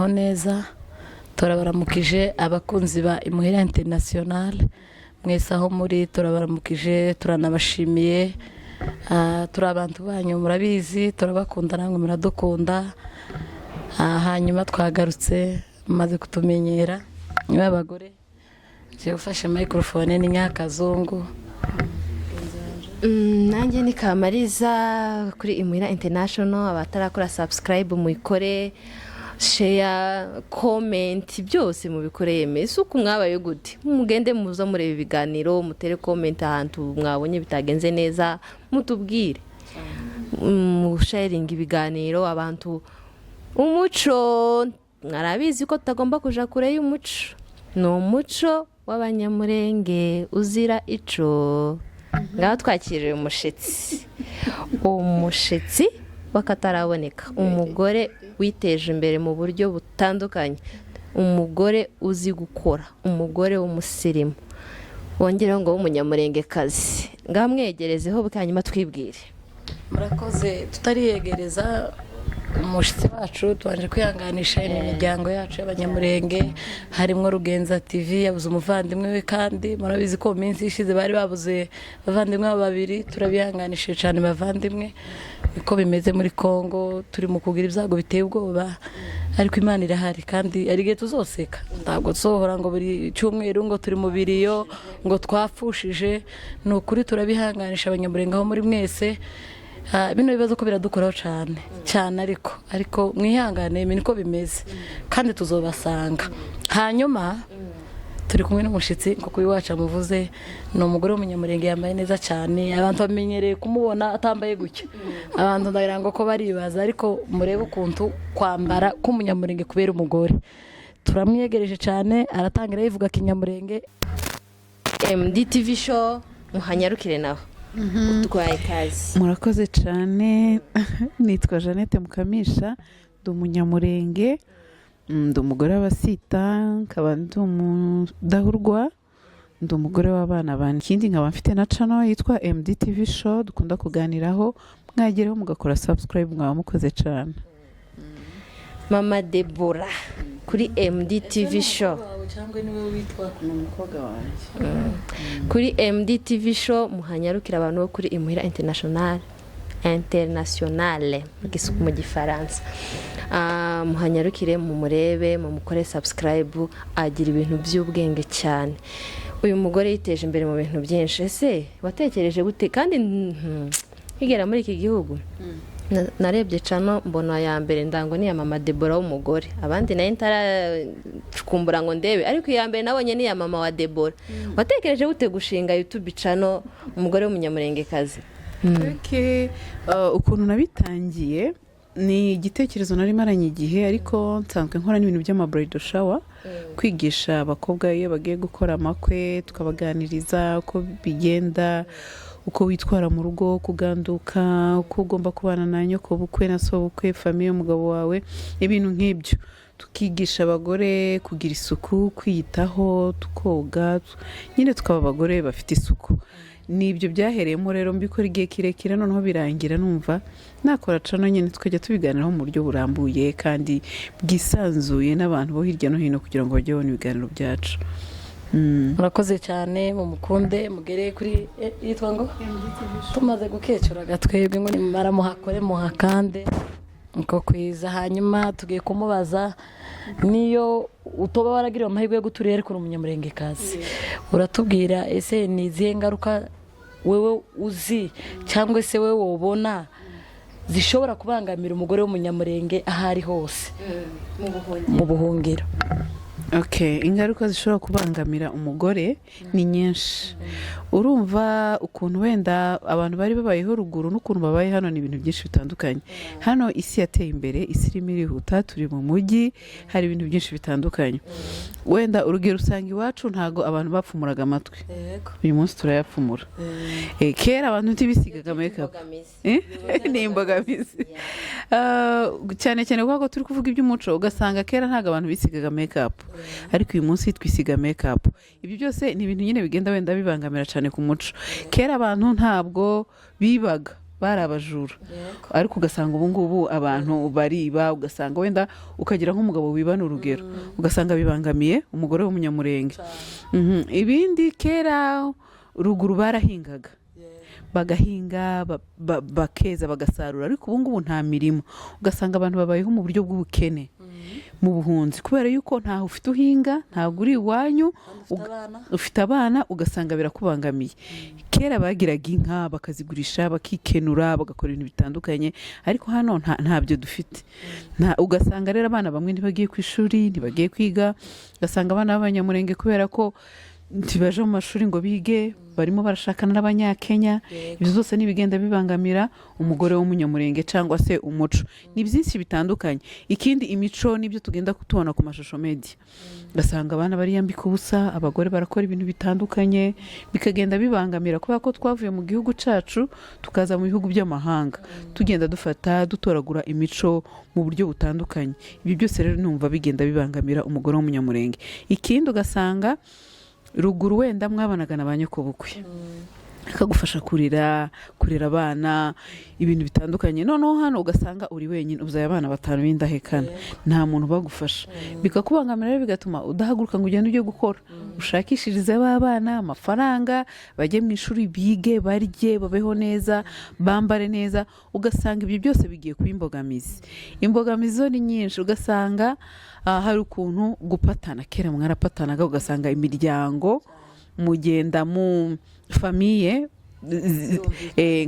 muraho neza turabaramukije abakunzi ba Imuhira International mwese aho muri turabaramukije turanabashimiye turi abantu banyu murabizi turabakunda namwe muradukunda hanyuma twagarutse maze kutumenyera niba abagore je ufashe microphone ni Nyakazungu nanjye ni Kamariza kuri Imuhira International abatarakora subscribe muyikore share comment byose mubikoreye mese uko mwabaye gute mugende muzo mureba ibiganiro mutere comment ahantu mwabonye bitagenze neza mutubwire mu sharing ibiganiro abantu umuco mwarabizi ko tutagomba kuja kure y'umuco no umuco w'abanyamurenge uzira ico ngaho twakiriye umushitsi wakataraboneka umugore witeje imbere mu buryo butandukanye umugore uzi gukora umugore w'umusirimu wongeraho ngo w'umunyamurengekazi ngamwegerezeho bukanyuma twibwire murakoze tutariyegereza umushitsi wacu tubanje kwihanganisha imiryango yacu y'abanyamurenge harimo Rugenza TV yabuze umuvandimwe we kandi murabizi ko mu minsi ishize bari babuze abavandimwe babiri turabihanganishije cyane bavandimwe niko bimeze muri Kongo turi mu kugira ibyago biteye ubwoba ariko Imana irahari kandi ari gihe tuzoseka ntabwo tsohora ngo buri cyumweru ngo turi mu biriyo ngo twapfushije no kuri turabihanganisha abanyamurenge aho muri mwese bino bibazo ko biradukoraho cyane ariko mwihangane niko bimeze kandi tuzobasanga hanyuma turi kumwe n'umushitsi nko kuyi wacu amuvuze no umugore w'umunyamurenge yambaye neza cyane abantu bamenyereye kumubona atambaye gutya abantu ndagira ngo ko baribaza ariko murebe ukuntu kwambara k'umunyamurenge kubera umugore turamwiyegereje cyane aratangira yivuga kinyamurenge MDTV show muhanyarukire naho utwaye kazi murakoze cyane nitwa Jeannette Mukamisha ndi umunyamurenge ndi umugore w'abasita nkaba ndi umudahurwa ndi umugore w'abana bane ikindi nkaba mfite na channel yitwa MDTV show dukunda kuganiraho mwagireho mugakora subscribe mwaba mukoze cyane Mama Deborah kuri MDTV show cyangwa niwe witwa umukobwa wanjye kuri MDTV show muhanyarukira abantu bo kuri Imuhira Internationale mu gifaransa muhanyarukire mu murebe mu mukore subscribe agira ibintu by'ubwenge cyane uyu mugore yiteje imbere mu bintu byinshi ese watekereje gute kandi higera muri iki gihugu narebye cano mbona ya mbere ndango ni ya Mama Deborah w'umugore abandi nayo ntaracukumbura ngo ndebe ariko iya mbere nabonye ni ya mama wa Deborah watekereje gute gushinga YouTube cano umugore w'umunyamurengekazi ukuntu nabitangiye ni igitekerezo nari maranye igihe ariko nsanzwe nkora n'ibintu by'amabridal shower kwigisha abakobwa iyo bagiye gukora amakwe tukabaganiriza uko bigenda uko witwara mu rugo kuganduka uko ugomba kubana na nyoko bukwe na so bukwe famille y'umugabo wawe ibintu nk'ibyo tukigisha abagore kugira isuku kwiyitaho tukoga nyine tukaba abagore bafite isuku nibyo byahereyemo rero mbikora igihe kirekire noneho birangira numva nakora cano nyine tukajya tubiganiraho mu buryo burambuye kandi bwisanzuye n'abantu bo hirya no hino kugira ngo bajye babona ibiganiro byacu murakoze cyane mumukunde mugere kuri yitwa ngo tumaze gukecura gatwebwe ngo nimara muhakore muhakande uko kwiza hanyuma tugiye kumubaza niyo utoba waragiriwe amahirwe yo guturira ariko umunyamurengekazi uratubwira ese ni izihe ngaruka wewe uzi cyangwa se wewe wobona zishobora kubangamira umugore w'umunyamurenge ahari hose mu buhungiro ingaruka zishobora kubangamira umugore ni nyinshi urumva ukuntu wenda abantu bari babayeho ruguru n'ukuntu babaye hano ni ibintu byinshi bitandukanye hano isi yateye imbere isi irimo irihuta turi mu mujyi hari ibintu byinshi bitandukanye wenda urugero usanga iwacu ntago abantu bapfumuraga amatwi uyu munsi turayapfumura kera abantu ntibisigaga makeup ni imbogamizi cyane cyane kuko turi kuvuga iby'umuco ugasanga kera ntago abantu bisigaga makeup ariko uyu munsi twisiga makeup ibyo byose ni ibintu nyine bigenda wenda bibangamira cyane ku muco kera abantu ntabwo bibaga bari abajura ariko ugasanga ubu ngubu abantu bariba ugasanga wenda ukagira nk'umugabo wibana urugero ugasanga bibangamiye umugore w'umunyamurenge ibindi kera ruguru barahingaga bagahinga bakeza bagasarura ariko ubu ngubu nta mirimo ugasanga abantu babayeho mu buryo bw'ubukene mu buhunzi kubera yuko ntaho ufite uhinga ntabwo uri iwanyu ufite abana ugasanga birakubangamiye kera bagiraga inka bakazigurisha bakikenura bagakora ibintu bitandukanye ariko hano ntabyo dufite ugasanga rero abana bamwe ntibagiye ku ishuri ntibagiye kwiga ugasanga abana b'abanyamurenge kubera ko ntibaje mu mashuri ngo bige barimo barashakana n'abanyakenya ibyo zose n'ibigenda bibangamira umugore w'umunyamurenge cyangwa se umuco ni byinshi bitandukanye ikindi imico n'ibyo tugenda kutubona ku mashusho media ugasanga abana bariyambika ubusa abagore barakora ibintu bitandukanye bikagenda bibangamira kubera ko twavuye mu gihugu cyacu tukaza mu bihugu by'amahanga tugenda dutoragura imico mu buryo butandukanye ibi byose rero numva bigenda bibangamira umugore w'umunyamurenge ikindi ugasanga ruguru wenda mwabanaga na ba nyokobukwe akagufasha kurera abana ibintu bitandukanye noneho hano ugasanga uri wenyine uzaye abana 5 b'indahekana nta muntu bagufasha bikakubangamira rero bigatuma udahaguruka ngo ugende ujye gukora ushakishirize abana amafaranga bajye mu ishuri bige barye babeho neza bambare neza ugasanga ibyo byose bigiye kuba imbogamizi zo ni nyinshi ugasanga hari ukuntu gupatana kera mwarapatanaga ugasanga imiryango mugenda mu famiye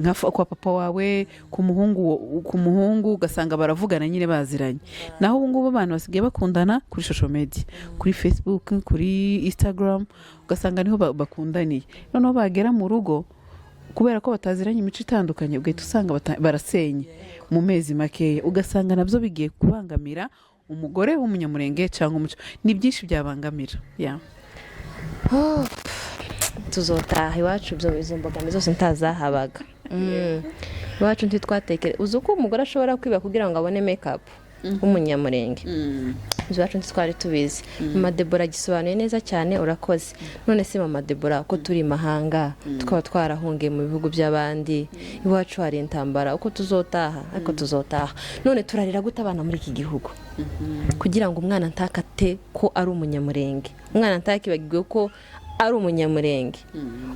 nka kwa papa wawe ku muhungu ugasanga baravugana nyine baziranye naho ubu ngubu abantu basigaye bakundana kuri social media kuri Facebook kuri Instagram ugasanga niho bakundaniye noneho bagera mu rugo kubera ko bataziranye imico itandukanye ugahita usanga barasenye mu mezi makeya ugasanga nabyo bigiye kubangamira umugore w'umunyamurenge cyangwa umuco ni byinshi byabangamira tuzotaha iwacu izo mbogamizi zose ntazahabaga iwacu ntitwatekere uzi uko umugore ashobora kwiba kugira ngo abone make-up w'umunyamurenge iwacu ntitwari tubizi mama Debora gisobanuye neza cyane urakoze none se mama Debora ko turi mahanga tukaba twarahungiye mu bihugu by'abandi iwacu hari intambara uko tuzotaha ariko tuzotaha none turarira gute abana muri iki gihugu kugira ngo umwana ntakate ko ari umunyamurenge umwana ntakibagirwe ko ari umunyamurenge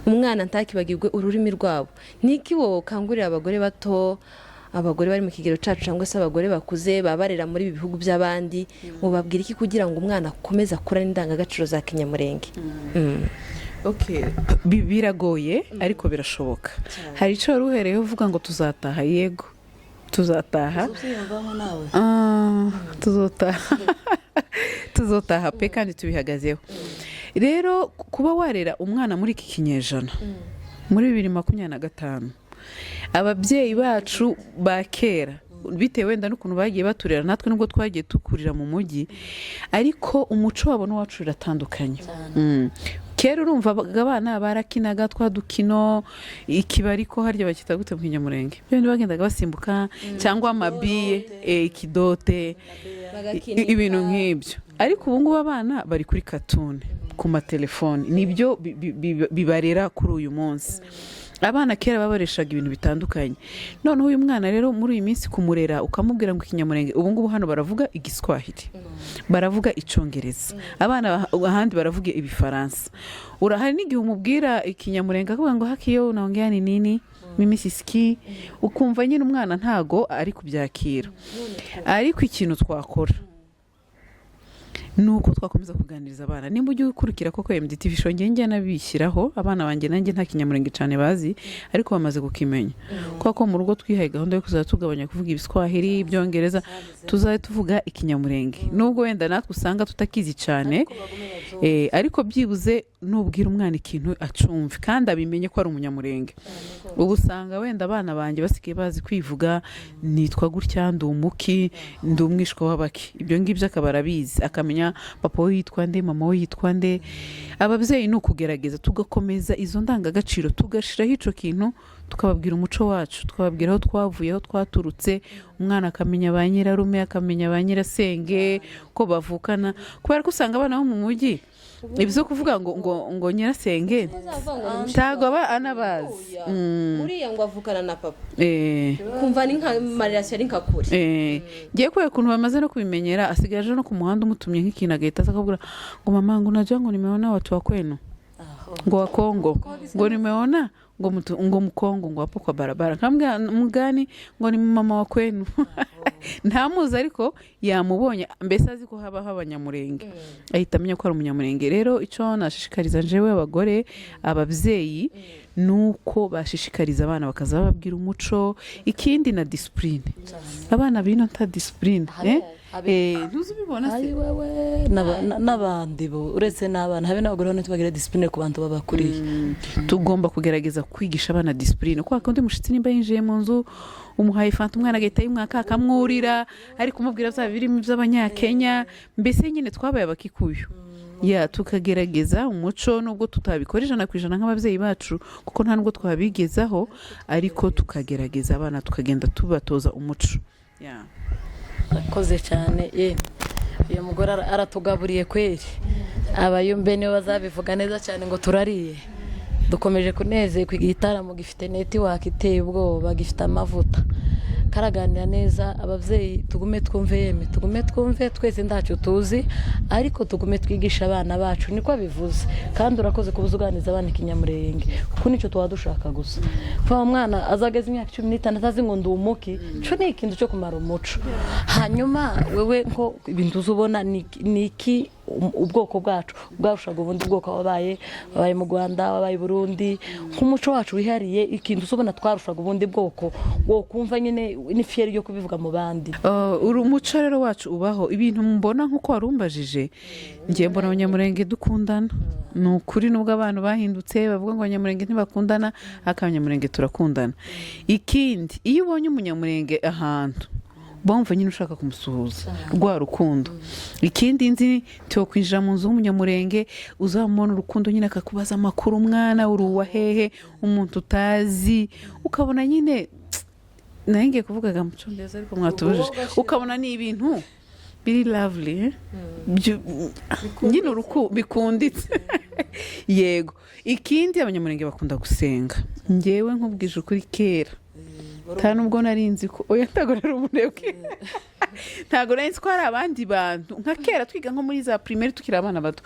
umwana ntakibagirwe ururimi rwabo niki wowe kangurira abagore bato abagore bari mu kigero cyacu cyangwa se abagore bakuze babarera muri ibi bihugu by'abandi mubabwira iki kugira ngo umwana akomeze akurane indangagaciro za kinyamurenge biragoye ariko birashoboka hari icyo wari uhereye uvuga ngo tuzataha yego tuzotaha pe kandi tubihagazeho rero kuba warera umwana muri iki kinyejana muri 2025 ababyeyi bacu ba kera bitewe wenda n'ukuntu bagiye baturera natwe nubwo twagiye tukurira mu mujyi ariko umuco wabo n'uwacu uratandukanye kera urumva abana barakinaga twadukino ikibariko harya bakita gute mu kinyamurenge byo bagendaga basimbuka cyangwa amabiye ikidote ibintu nk'ibyo ariko ubu ngubu abana bari kuri cartoon ku matelefone nibyo bibarera kuri uyu munsi abana kera babareshaga ibintu bitandukanye noneho uyu mwana rero muri uyu minsi kumurera ukamubwira ngo ikinyamurenge ubu ngubu hano baravuga igiswahili baravuga icyongereza abana ahandi baravuga ibifaransa urahari n'igihe umubwira ikinyamurenge akavuga ngo hakiyo unaongea ni nini mimi sisiki ukumva nyine umwana ntago ari kubyakira ariko ikintu twakora nuko twakomeza kuganiriza abana nimba ujye ukurikira koko MDTV show ngenge nabishyiraho abana banjye nanjye nta kinyamurenge cyane bazi ariko bamaze kukimenya kuko mu rugo twihaye gahunda yo kuzajya tugabanya kuvuga ibiswahili ibyongereza tuzaye tuvuga ikinyamurenge nubwo wenda natwe usanga tutakizi cyane ariko byibuze nubwira umwana ikintu acumve kandi abimenye ko ari umunyamurenge ubu usanga wenda abana banjye basigaye bazi kwivuga nitwa gutya ndi umuki ndi umwishwa w'abaki ibyo ngibyo akaba arabizi akamenya papa we yitwa nde mama we yitwa nde ababyeyi ni ukugerageza tugakomeza izo ndangagaciro tugashiraho ico kintu tukababwira umuco wacu, tukababwira aho twavuye, aho twaturutse, umwana akamenya ba nyirarume, akamenya ba nyirasenge ko bavukana, kubera ko usanga abana bo mu mujyi ibyo kuvuga ngo nyirasenge ntabwo aba anabazi. uriya ngo avukana na papa kumva ni nka mariyasiyo ari nka kure. ngiye kubera ukuntu bamaze no kubimenyera, asigaje no ku muhanda umutumye nk'ikintu agahita aza akabwira ngo mama ngo najya ngo nimeona watu wa kwenu ngo wa Kongo ngo nimeona ngo mkongo ngo hapo kwa barabara kambwa mugani ngo ni mama wa kwenu ntamuzi ariko yamubonye mbese azi ko haba abanyamurenge ahita amenya ko ari umunyamurenge. Rero icyo nashishikariza njewe abagore ababyeyi nuko bashishikariza abana bakaza bababwira umuco, ikindi na discipline. Abana bino nta discipline ntuzubibona se wewe n'abandi bo uretse n'abana habe n'abagore bane tubagira discipline ku bantu babakuriye. Tugomba kugerageza kwigisha abana discipline, kwa kundi mushitsi nimba yinjiye mu nzu umuhaye fanta umwana agahita yimwaka akamwurira ariko umubwira bya birimo by'abanyakenya, mbese nyine twabaye abakikuyu tukagerageza umuco nubwo tutabikora 100% nk'ababyeyi bacu kuko nta nubwo twabigezaho, ariko tukagerageza abana tukagenda tubatoza umuco. Akoze cyane uyu mugore aratugaburiye kweri, abayumbe nibo bazabivuga neza cyane ngo turariye. Dukomeje kuneze kwiga igitaramo gifite network iteye ubwoba, gifite amavuta, karaganira neza. Ababyeyi tugume twumve twese ndacu tuzi, ariko tugume twigisha abana bacu, niko bivuze. Kandi urakoze kubuzuganiza abana ikinyamurenge kuko nicyo twadushaka gusa. Fa umwana azageza imyaka 16 azi ngo ndumuki, cyo ni ikintu cyo kumara umuco. Hanyuma wewe nko ibintu uzubona niki ubwoko bwacu bwarushaga ubundi bwoko wabaye mu Rwanda, wabaye Burundi, nk'umuco wacu wihariye, ikintu uzubona twarushaga ubundi bwoko wo kumva nyine ni fier yo kubivuga mu bandi. Umuco rero wacu ubaho ibintu mbona nkuko warumbajije, ngiye mbona abanyamurenge dukundana. Nukuri nubwo abantu bahindutse bavuga ngo abanyamurenge ntibakundana, akanyamurenge turakundana. Ikindi iyo ubonye umunyamurenge ahantu bumva nyine ushaka kumusuhuza rwa rukundo. Ikindi nzi cyo kwinjira mu nzu y'umunyamurenge uzamubona urukundo nyine akakubaza amakuru, umwana uruwa hehe, umuntu utazi, ukabona nyine nange kuvugaga mu cyongereza ariko mwatubujije, ukabona ni ibintu biri lovely nyine bikunditse. Yego. Ikindi abanyamurenge bakunda gusenga. Ngewe nkubwije ukuri kera nta nubwo narinzi ko oya ndagorera umunebwe ntago narinzi ko hari abandi bantu nka kera twiga nko muri za primaire tukiri abana bato,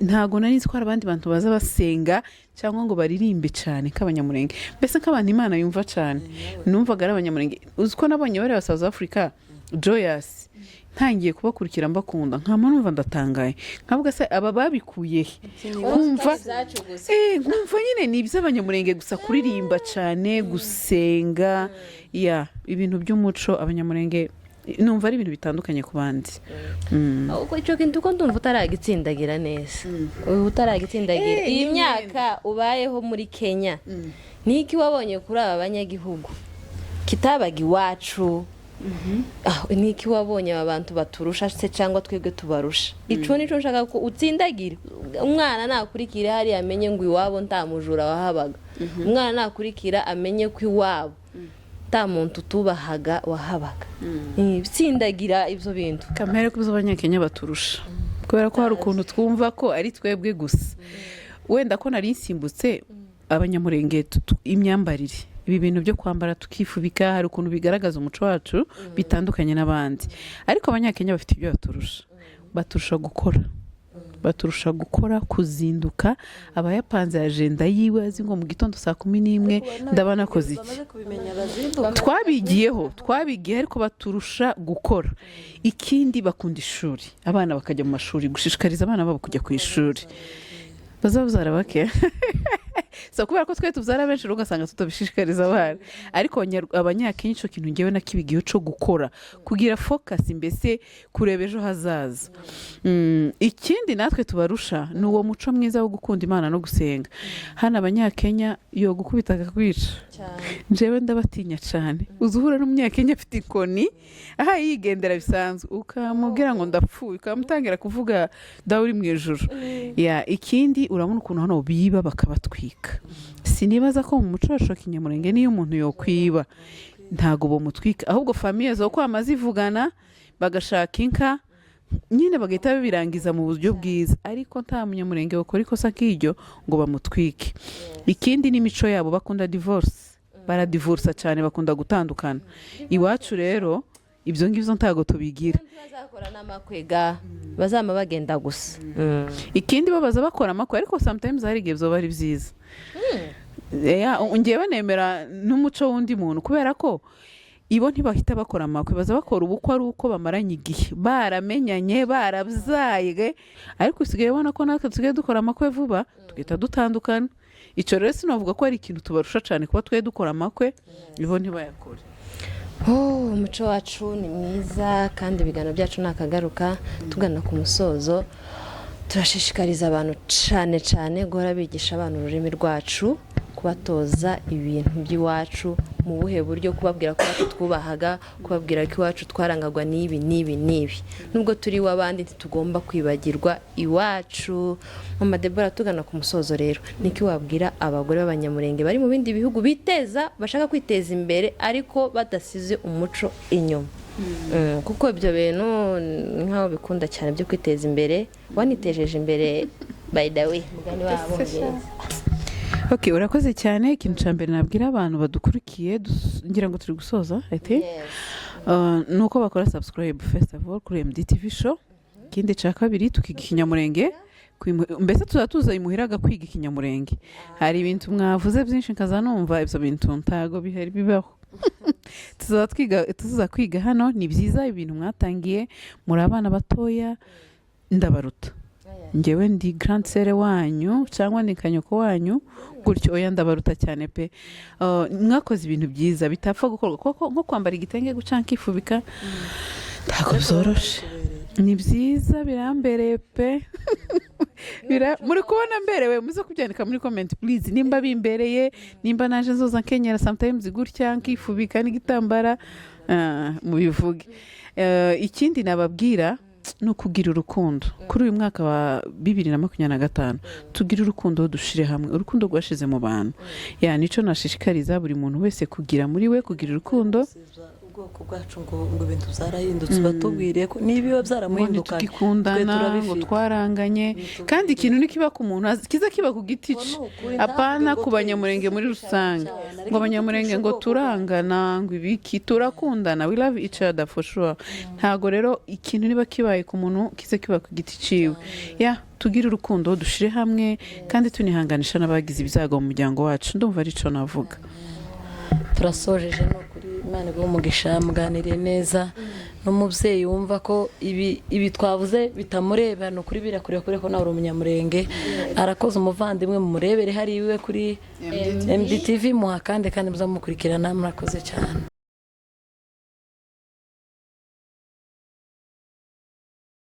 ntago narinzi ko hari abandi bantu baza basenga cyangwa ngo baririmbe cyane nk'abanyamurenge, mbese nk'abantu Imana yumva cyane. Numvaga ari abanyamurenge, uziko nabonye bari ba South Africa joyous, ntangiye kubakurikira mbakunda, nkama numva ndatangaye nkavuga se aba babikuye kumva nkumva nyine ni iby'abanyamurenge gusa, kuririmba cyane, gusenga, ibintu by'umuco. Abanyamurenge numva ari ibintu bitandukanye ku bandi. Uko icyo kintu uko ndumva utaragitsindagira neza, utaragitsindagira iyi myaka ubayeho muri Kenya, niki wabonye kuri aba banyagihugu kitabaga iwacu? Niki wabonye abantu baturusha se cyangwa twebwe tubarusha? Ico nico nshaka ko utsindagira. Umwana nakurikira hari amenye ngo iwabo ntamujura wahabaga, umwana nakurikira amenye ko iwabo ta muntu tubahaga wahabaga. Bitsindagira ibyo bintu kamere ko abanyakenya baturusha, kubera ko hari ukuntu twumva ko ari twebwe gusa. Wenda ko nari nsimbutse abanyamurenge imyambarire, ibi bintu byo kwambara tukifubika, hari ukuntu bigaragaza umuco wacu bitandukanye n'abandi, ariko abanyakenya bafite ibyo baturusha gukora, kuzinduka. Aba yapanze agenda yiwe azi ngo mu gitondo saa 11 ndabana koze iki. Twabigiye ariko baturusha gukora. Ikindi bakunda ishuri, abana bakajya mu mashuri, gushishikariza abana babo kujya ku ishuri. Bazabuzara bake so kubera ko twe tubyara benshi ugasanga tutabishishikariza abana, ariko abanyakenya ico kintu ngewe nakibigiye cyo gukora, kugira focus, mbese kureba ejo hazaza. Ikindi natwe tubarusha ni uwo muco mwiza wo gukunda Imana no gusenga. Hana abanyakenya yo gukubita gakwica njewe ndabatinya cyane. Uzuhura n'umunyakenya afite ikoni aha yigendera bisanzwe, ukamubwira ngo ndapfuye, ukamutangira kuvuga dawe uri mu ijuru. Ikindi urabona ukuntu hano biba bakabatwika, sinibaza ko mu muco wacu wa kinyamurenge niyo umuntu yokwiba ntago bomutwika ahubwo famiye zo kwama zivugana bagashaka inka nyine bagahita babirangiza mu buryo bwiza ariko nta munyamurenge wakora ikosa nk'iryo ngo bamutwike. Ikindi n'imico yabo bakunda divorce, baradivorsa cyane, bakunda gutandukana. Iwacu rero ibyo ngibyo ntago tubigira. bazakora n'amakwega bazama bagenda gusa. Ikindi babaza bakora amakwe ariko sometimes hari igihe byo bari byiza. Ngewe nemera n'umuco w'undi muntu kubera ko ibo ntibahita bakora amakwe, baza bakora ubukwe ari uko bamaranye igihe baramenyanye barabyaye, ariko usigaye ubona ko natwe tugiye dukora amakwe vuba tugahita dutandukana. Icyo rero sinavuga ko ari ikintu tubarusha cyane kuba twe dukora amakwe ibo ntibayakore. Umuco wacu ni mwiza kandi ibiganiro byacu nakagaruka tugana ku musozo. Turashishikariza abantu cyane cyane guhora bigisha abantu ururimi rwacu, kubatoza ibintu by'iwacu mu buhe buryo, kubabwira ko iwacu twubahaga, kubabwira ko iwacu twarangagwa n'ibi n'ibi n'ibi. Nubwo turi w'abandi ntitugomba kwibagirwa iwacu. Mama Deborah, tugana ku musozo rero, niki wabwira abagore b'abanyamurenge bari mu bindi bihugu biteza bashaka kwiteza imbere ariko badasize umuco inyuma? Kuko ibyo bintu nkaho bikunda cyane byo kwiteza imbere, wanitejeje imbere by the way mugani wabo ngeze. Okay, urakoze cyane. Ikintu cya mbere nabwira abantu badukurikiye ngira ngo turi gusoza nuko bakora subscribe first of all kuri MDTV show. Ikindi cya kabiri tukiga ikinyamurenge, mbese tuzatuza imuhiraga kwiga ikinyamurenge. Hari ibintu mwavuze byinshi nkaza numva ibyo bintu ntago bihari bibaho. tuza kwiga hano, ni byiza ibintu mwatangiye, muri abana batoya, ndabaruta. Ngewe ndi grand sere wanyu cyangwa ndi kanyoko wanyu gutyo, oya ndabaruta cyane pe. Mwakoze ibintu byiza bitapfa gukorwa, nko kwambara igitenge gucanka ifubika ntago byoroshe. Ni byiza birambereye pe. Muri kubona mberewe muze kubyandika muri comment please, nimba bimbereye, nimba naje nzoza nkenyera sometimes gutya nkifubika n'igitambara mubivuge. Ikindi nababwira no kugira urukundo kuri uyu mwaka wa 2025 tugira urukundo, dushire hamwe, urukundo rwashize mu bantu. Nico nashishikariza buri muntu wese kugira muri we, kugira urukundo. Ubwoko bwacu ngo ibintu zarahindutse, batubwiriye ko nibiba byaramuhindukanye tukikundana ngo twaranganye, kandi ikintu nikiba ku muntu kiza kiba ku giti cye, apana ku banyamurenge muri rusange. Ngo abanyamurenge ngo turangana, ngo ibiki, turakundana, we love each other for sure. Ntago rero ikintu niba kibaye ku muntu kiza kiba ku giti ciwe. Tugira urukundo, dushire hamwe kandi tunihanganisha n'abagize ibyago mu muryango wacu. Ndumva arico navuga. Turasojeje no kuri Imana bw'umugisha, muganiriye neza n'umubyeyi wumva ko ibi twavuze bitamureba, no kuri birakure ko nawe uri umunyamurenge. Arakoze umuvandimwe, mumurebere hari iwe kuri MDTV muha kandi muzamukurikirana. Murakoze cyane.